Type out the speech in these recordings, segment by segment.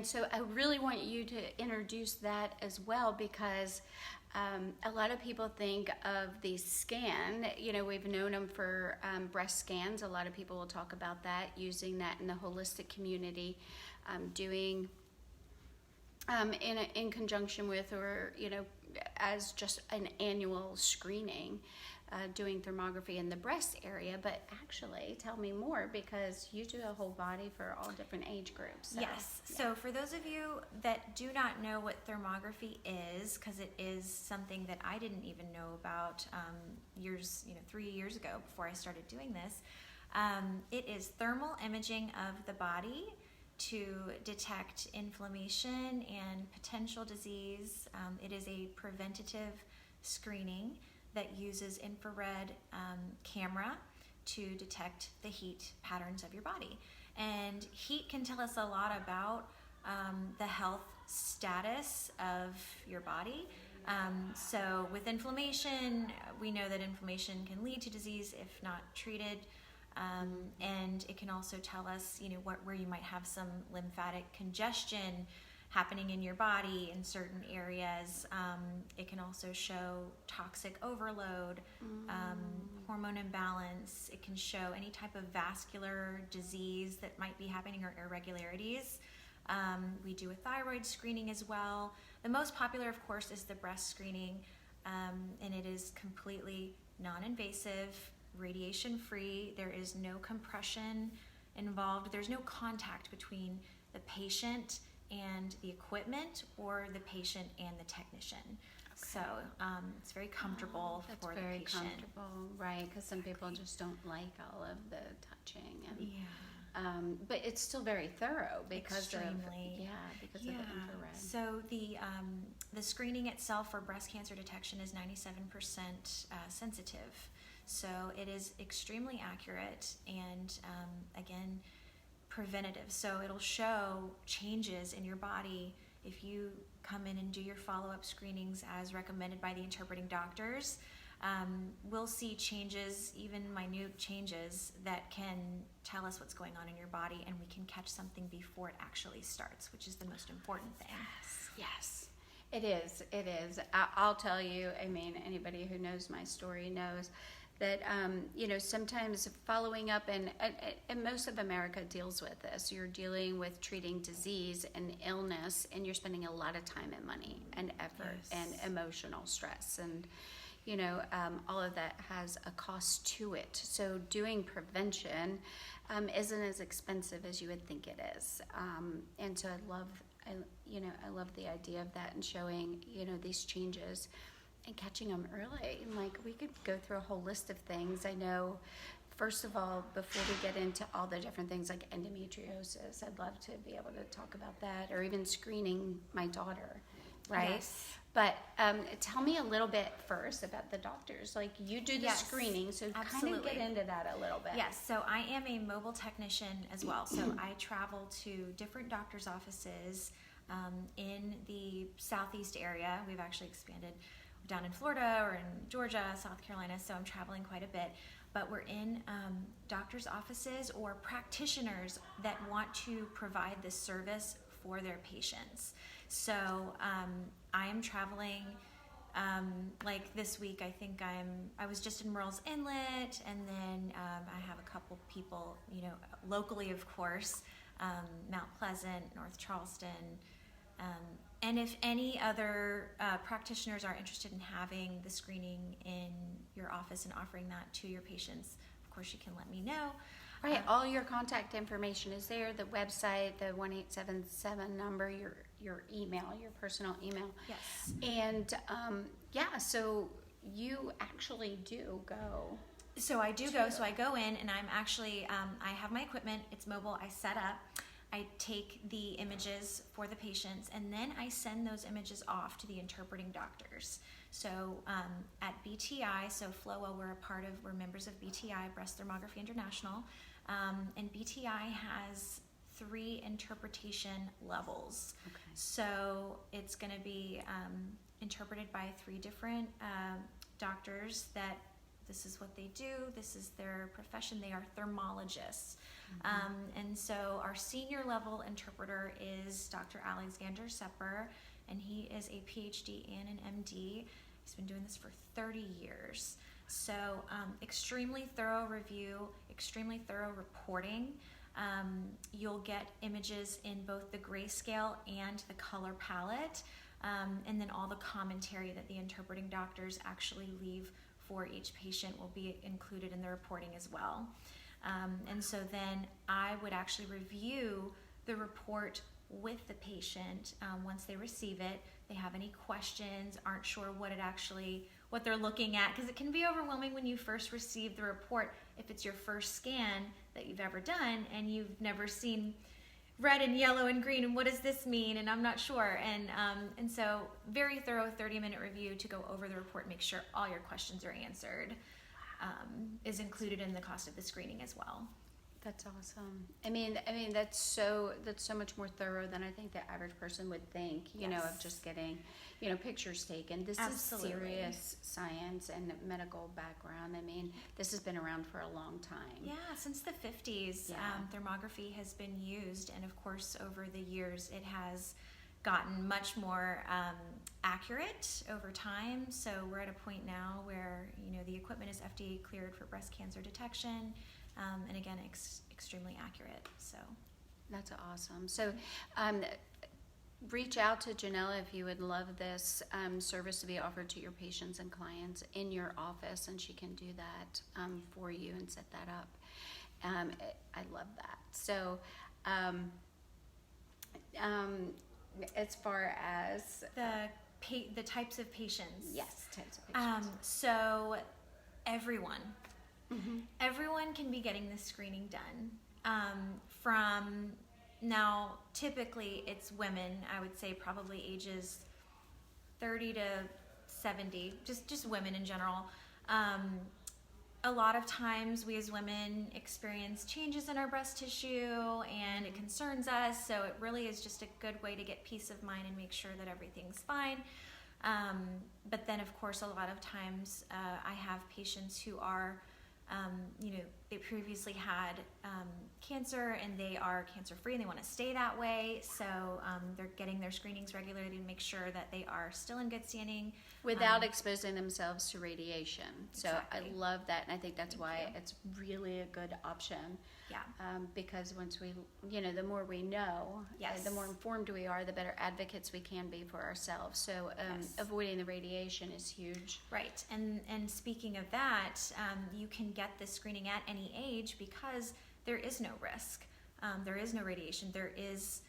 And so I really want you to introduce that as well, because a lot of people think of the scan. We've known them for breast scans. A lot of people will talk about that, using that in the holistic community, doing in conjunction with, or as just an annual screening, doing thermography in the breast area. But actually, tell me more, because you do a whole body for all different age groups. So, yes. yeah. So for those of you that do not know what thermography is, because it is something that I didn't even know about 3 years ago before I started doing this, it is thermal imaging of the body to detect inflammation and potential disease. It is a preventative screening that uses infrared camera to detect the heat patterns of your body. And heat can tell us a lot about the health status of your body. So with inflammation, we know that inflammation can lead to disease if not treated. And it can also tell us, where you might have some lymphatic congestion happening in your body in certain areas. It can also show toxic overload, hormone imbalance. It can show any type of vascular disease that might be happening, or irregularities. We do a thyroid screening as well. The most popular, of course, is the breast screening, and it is completely non-invasive, radiation-free. There is no compression involved. There's no contact between the patient and the equipment, or the patient and the technician. Okay. So it's very comfortable for the patient. That's very comfortable, right? Because some people just don't like all of the touching, and but it's still very thorough because of the infrared. So the screening itself for breast cancer detection is 97% sensitive. So it is extremely accurate, and again, preventative. So it'll show changes in your body if you come in and do your follow-up screenings as recommended by the interpreting doctors. We'll see changes, even minute changes, that can tell us what's going on in your body, and we can catch something before it actually starts, which is the most important thing. Yes. It is. I'll tell you, anybody who knows my story knows that sometimes following up, and most of America deals with this. You're dealing with treating disease and illness, and you're spending a lot of time and money and effort and emotional stress, and all of that has a cost to it. So doing prevention isn't as expensive as you would think it is, and so I love the idea of that, and showing these changes and catching them early. And we could go through a whole list of things. I know, first of all, before we get into all the different things like endometriosis, I'd love to be able to talk about that, or even screening my daughter, right? Yes. But tell me a little bit first about the doctors. You do the screening, so kind of get into that a little bit. Yes, so I am a mobile technician as well. So I travel to different doctors' offices in the southeast area. We've actually expanded down in Florida or in Georgia, South Carolina, so I'm traveling quite a bit. But we're in doctors' offices or practitioners that want to provide this service for their patients. So I am traveling, like this week, I was just in Murrells Inlet, and then I have a couple people, locally, of course, Mount Pleasant, North Charleston, and if any other practitioners are interested in having the screening in your office and offering that to your patients, of course you can let me know. Right, all your contact information is there, the website, the 1-877 number, your email, your personal email. Yes. And so you actually do go. So I do go. So I go in, and I'm actually, I have my equipment. It's mobile. I set up. I take the images for the patients, and then I send those images off to the interpreting doctors. So at BTI, so FLOA, we're members of BTI, Breast Thermography International, and BTI has 3 interpretation levels. Okay. So it's going to be interpreted by 3 different doctors that this is what they do. This is their profession. They are thermologists. Mm-hmm. And so our senior level interpreter is Dr. Alexander Sepper, and he is a PhD and an MD. He's been doing this for 30 years. So extremely thorough review, extremely thorough reporting. You'll get images in both the grayscale and the color palette, and then all the commentary that the interpreting doctors actually leave for each patient will be included in the reporting as well. And so then I would actually review the report with the patient once they receive it. They have any questions, aren't sure what they're looking at, because it can be overwhelming when you first receive the report if it's your first scan that you've ever done and you've never seen red and yellow and green, and what does this mean, and I'm not sure. And so very thorough 30-minute review to go over the report, make sure all your questions are answered, is included in the cost of the screening as well. That's awesome. I mean, that's so much more thorough than I think the average person would think, you know, of just getting, you know, pictures taken. This Absolutely. is serious science and medical background. I mean, this has been around for a long time. Yeah, since the 50s, Yeah. Thermography has been used, and of course, over the years, it has gotten much more accurate over time. So we're at a point now where, you know, the equipment is FDA cleared for breast cancer detection. And again, extremely accurate. So That's awesome. So reach out to Janelle if you would love this service to be offered to your patients and clients in your office, and she can do that for you and set that up. I love that. So as far as the types of patients. Yes, types of patients. So everyone. Mm-hmm. Everyone can be getting this screening done. From now, typically it's women, I would say probably ages 30 to 70, just women in general. A lot of times we as women experience changes in our breast tissue, and it concerns us, so it really is just a good way to get peace of mind and make sure that everything's fine. But then of course a lot of times I have patients who are they previously had cancer and they are cancer-free and they want to stay that way. So they're getting their screenings regularly to make sure that they are still in good standing. Without exposing themselves to radiation. So Exactly. I love that, and I think that's Thank why you. it's really a good option. Yeah. Because once we, the more we know, Yes. the more informed we are, the better advocates we can be for ourselves. So Yes. avoiding the radiation is huge. Right. And speaking of that, you can get this screening at any age because there is no risk. There is no radiation. There is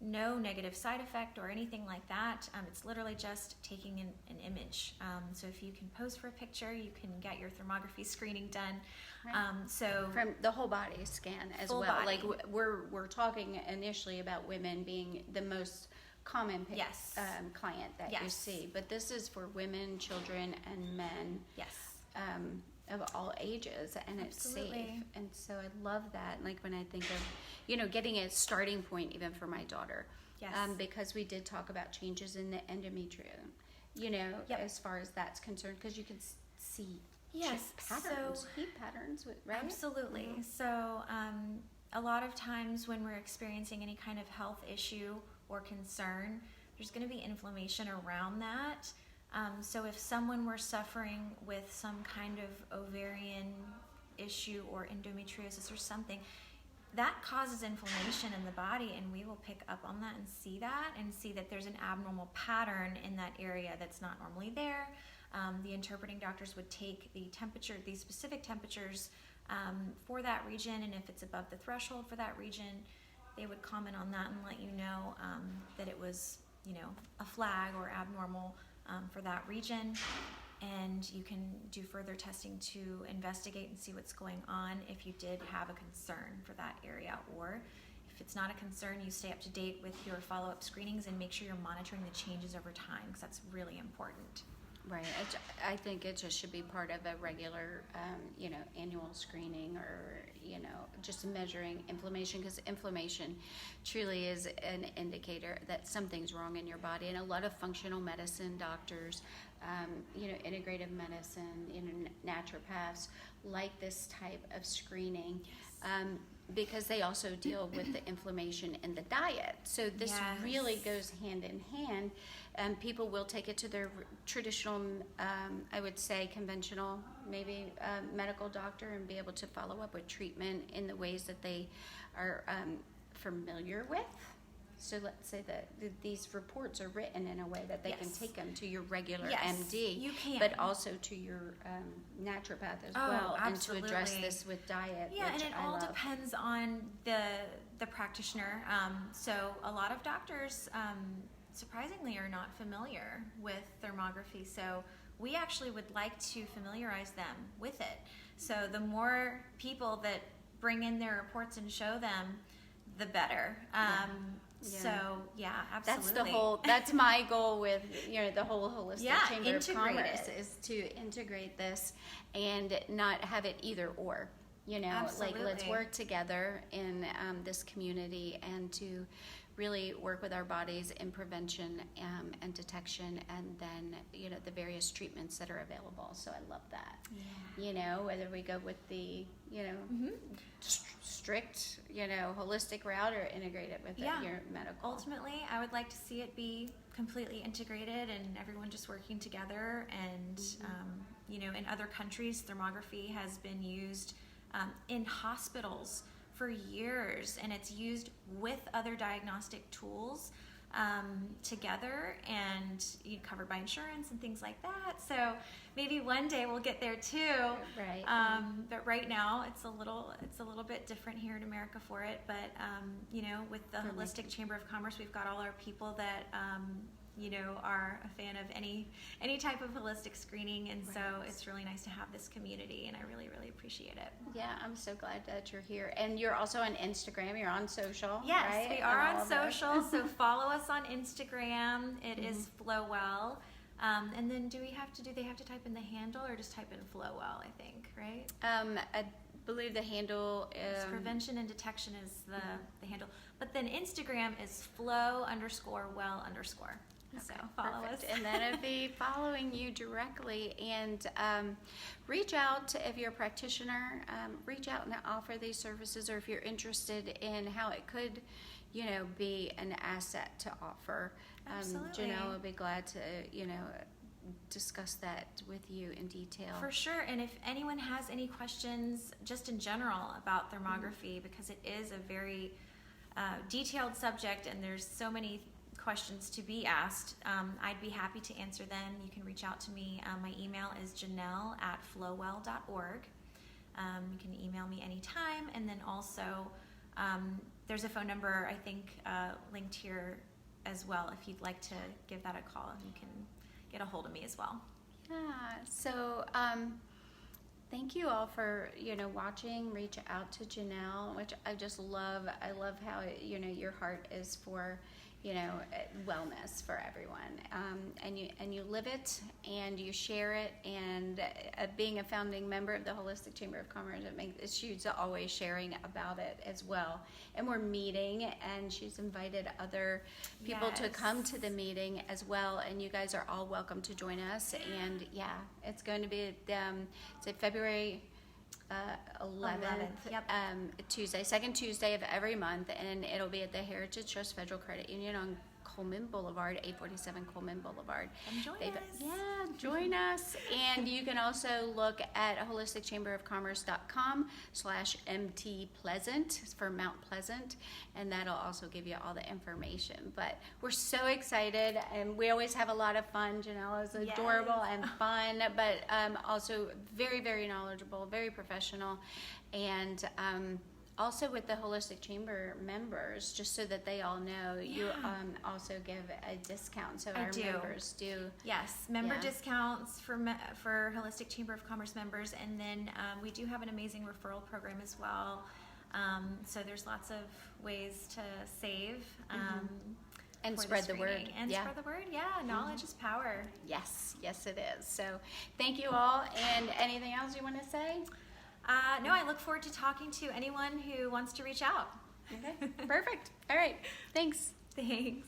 no negative side effect or anything like that. It's literally just taking an image. So if you can pose for a picture, you can get your thermography screening done. Right. So From the whole body scan as Full well. body. Like we're talking initially about women being the most common Yes. client that you Yes. see, but this is for women, children, and men. yes. Of all ages, and it's Absolutely. safe. And so I love that. Like when I think of, getting a starting point even for my daughter, Yes. because we did talk about changes in the endometrium, Yep. as far as that's concerned, because you can see Yes. patterns, So heat patterns, right? Absolutely. Mhm. So a lot of times when we're experiencing any kind of health issue or concern, there's going to be inflammation around that. So if someone were suffering with some kind of ovarian issue or endometriosis or something, that causes inflammation in the body, and we will pick up on that and see that there's an abnormal pattern in that area that's not normally there. The interpreting doctors would take these specific temperatures for that region, and if it's above the threshold for that region, they would comment on that and let you know that it was, a flag or abnormal for that region. And you can do further testing to investigate and see what's going on if you did have a concern for that area, or if it's not a concern, you stay up to date with your follow-up screenings and make sure you're monitoring the changes over time, because that's really important. Right. I think it just should be part of a regular, annual screening, or, just measuring inflammation, because inflammation truly is an indicator that something's wrong in your body. And a lot of functional medicine doctors, integrative medicine, naturopaths like this type of screening. Because they also deal with the inflammation in the diet. So this really goes hand in hand. People will take it to their traditional, I would say conventional, maybe medical doctor, and be able to follow up with treatment in the ways that they are familiar with. So let's say that these reports are written in a way that they can take them to your regular MD, you can. but also to your naturopath as well, absolutely. And to address this with diet. Yeah, which and it I all love. depends on the practitioner. So a lot of doctors, surprisingly, are not familiar with thermography. So we actually would like to familiarize them with it. So the more people that bring in their reports and show them, the better. So yeah, absolutely. That's my goal with the whole holistic chamber of commerce it. is to integrate this and not have it either or. Absolutely. Let's work together in this community, and to really work with our bodies in prevention and detection, and then the various treatments that are available. So I love that. Whether we go with the strict holistic route, or integrate it with your medical. Ultimately, I would like to see it be completely integrated and everyone just working together. And in other countries, thermography has been used in hospitals for years, and it's used with other diagnostic tools together, and covered by insurance and things like that. So maybe one day we'll get there too. Right. But right now it's a little bit different here in America for it. But with the Holistic Chamber of Commerce, we've got all our people that are a fan of any type of holistic screening, and so it's really nice to have this community, and I really, really appreciate it. Yeah, I'm so glad that you're here. And you're also on Instagram, you're on social, Yes, right? we are on social, so follow us on Instagram. It is Flowell. And then do they have to type in the handle, or just type in Flowell, I think, right? I believe the handle is... prevention and detection is the handle. But then Instagram is flow_well_. So follow us. And then it'll be following you directly. And reach out if you're a practitioner. Reach out and offer these services, or if you're interested in how it could, be an asset to offer. Absolutely. Janelle will be glad to, discuss that with you in detail. For sure. And if anyone has any questions just in general about thermography, because it is a very detailed subject and there's so many questions to be asked, I'd be happy to answer them. You can reach out to me. My email is janelle@flowell.org. You can email me anytime. And then also there's a phone number, I think, linked here as well. If you'd like to give that a call, you can get a hold of me as well. Yeah. So thank you all for watching. Reach out to Janelle, which I just love. I love how your heart is for wellness for everyone, and you live it and you share it. And being a founding member of the Holistic Chamber of Commerce, it's huge to always sharing about it as well. And we're meeting, and she's invited other people to come to the meeting as well. And you guys are all welcome to join us. And it's going to be February 11th, Tuesday, second Tuesday of every month, and it'll be at the Heritage Trust Federal Credit Union on Coleman Boulevard, 847 Coleman Boulevard. Come join us. Yeah, join us. And you can also look at holisticchamberofcommerce.com/MT Pleasant for Mount Pleasant, and that'll also give you all the information. But we're so excited, and we always have a lot of fun. Janelle is adorable and fun, but also very, very knowledgeable, very professional, and also with the Holistic Chamber members, just so that they all know, you also give a discount. So our members do. Yes, member discounts for Holistic Chamber of Commerce members, and then we do have an amazing referral program as well. So there's lots of ways to save. And for spread this the word. training. And Yeah. spread the word. Yeah, knowledge is power. Yes, yes it is. So thank you all. And anything else you want to say? No, I look forward to talking to anyone who wants to reach out. Okay, perfect. All right, thanks. Thanks.